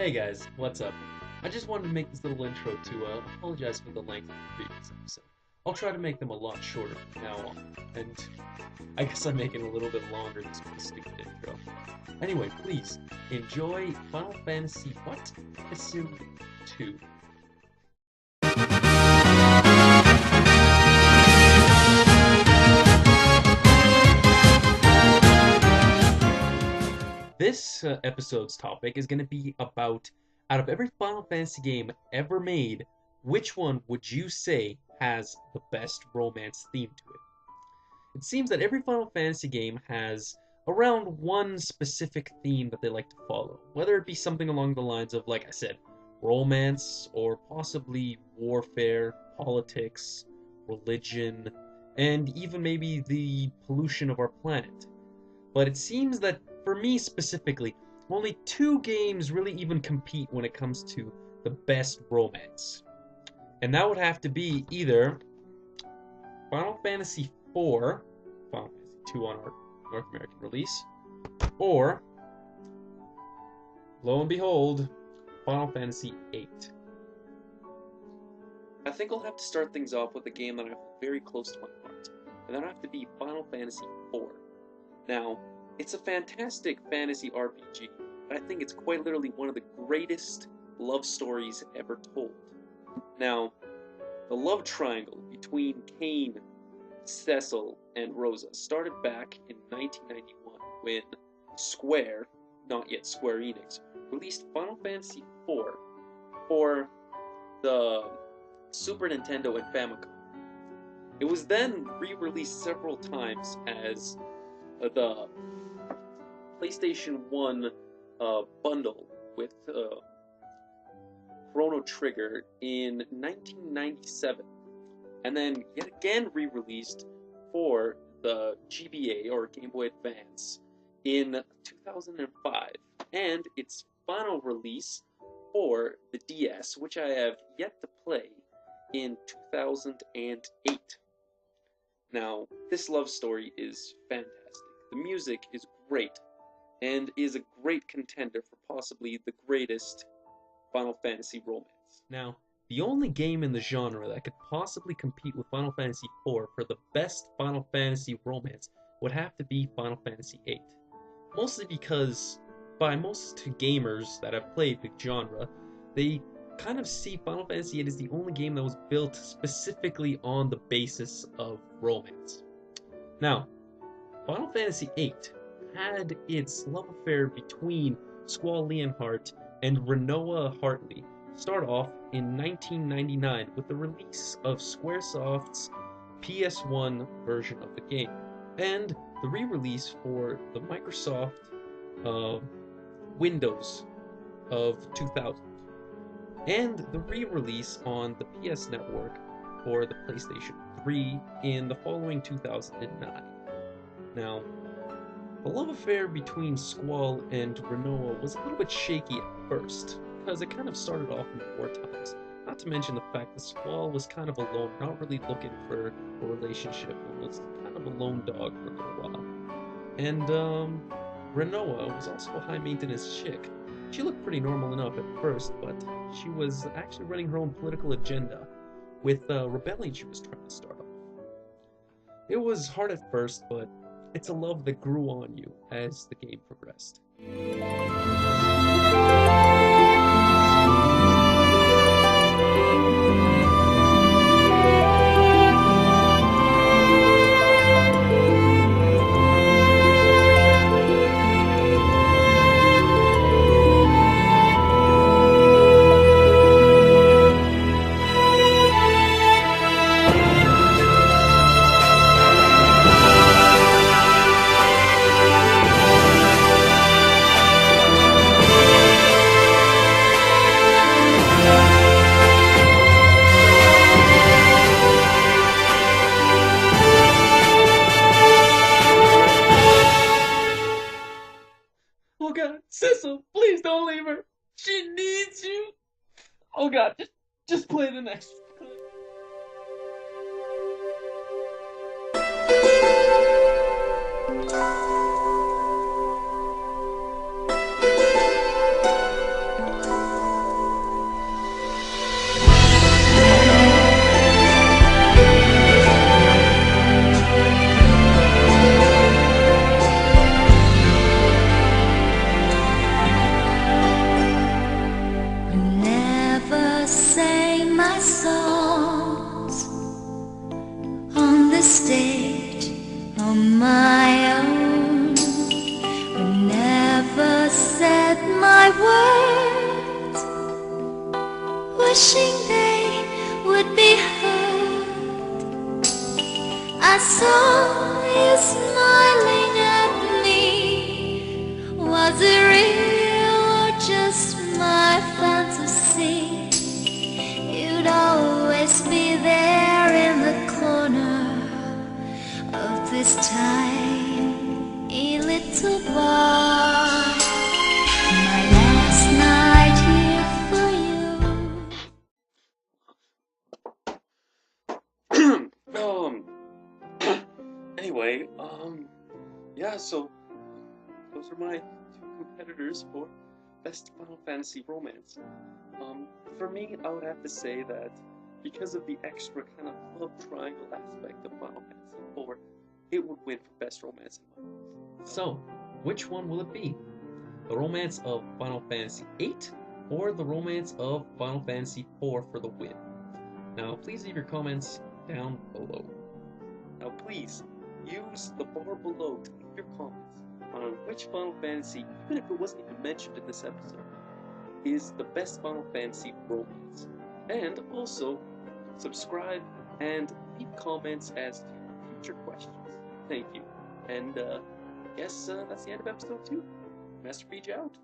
Hey guys, what's up? I just wanted to make this little intro to apologize for the length of the previous episode. I'll try to make them a lot shorter from now on, and I guess I'm making it a little bit longer this stupid intro. Anyway, please enjoy Final Fantasy what? Episode 2. This episode's topic is going to be about, out of every Final Fantasy game ever made, which one would you say has the best romance theme to it? It seems that every Final Fantasy game has around one specific theme that they like to follow, whether it be something along the lines of, like I said, romance, or possibly warfare, politics, religion, and even maybe the pollution of our planet. But it seems that, for me specifically, only two games really even compete when it comes to the best romance. And that would have to be either Final Fantasy IV, Final Fantasy II on our North American release, or, lo and behold, Final Fantasy VIII. I think I'll have to start things off with a game that I hold very close to my heart, and that'll have to be Final Fantasy IV. Now, it's a fantastic fantasy RPG, and I think it's quite literally one of the greatest love stories ever told. Now, the love triangle between Kain, Cecil, and Rosa started back in 1991 when Square, not yet Square Enix, released Final Fantasy IV for the Super Nintendo and Famicom. It was then re-released several times as the PlayStation 1 bundle with Chrono Trigger in 1997, and then yet again re-released for the GBA or Game Boy Advance in 2005, and its final release for the DS, which I have yet to play, in 2008. Now, this love story is fantastic. The music is great, and is a great contender for possibly the greatest Final Fantasy romance. Now, the only game in the genre that could possibly compete with Final Fantasy IV for the best Final Fantasy romance would have to be Final Fantasy VIII. Mostly because, by most gamers that have played the genre, they kind of see Final Fantasy VIII as the only game that was built specifically on the basis of romance. Now, Final Fantasy VIII had its love affair between Squall Leonhart and Rinoa Hartley start off in 1999 with the release of Squaresoft's PS1 version of the game, and the re-release for the Microsoft Windows of 2000, and the re-release on the PS Network for the PlayStation 3 in the following 2009. Now, the love affair between Squall and Rinoa was a little bit shaky at first, because it kind of started off in war times. Not to mention the fact that Squall was kind of alone, not really looking for a relationship, and was kind of a lone dog for a little while. And, Rinoa was also a high-maintenance chick. She looked pretty normal enough at first, but she was actually running her own political agenda with a rebellion she was trying to start off. It was hard at first, but it's a love that grew on you as the game progressed. Oh god, Cecil, please don't leave her. She needs you. Oh god, just play the next. words, wishing they would be heard. I saw you smiling at me. Was it real or just my fantasy? You'd always be there in the corner of this tiny little bar. My last night here for you. Anyway, yeah, so those are my two competitors for Best Final Fantasy Romance. For me, I would have to say that because of the extra kind of love triangle aspect of Final Fantasy IV, it would win for Best Romance in my eyes. So, which one will it be? The romance of Final Fantasy VIII or the romance of Final Fantasy IV for the win? Now, please leave your comments down below. Now please, use the bar below to leave your comments on which Final Fantasy, even if it wasn't even mentioned in this episode, is the best Final Fantasy romance. And also, subscribe and leave comments as to future questions. Thank you. And, I guess that's the end of episode 2. Master Peach out.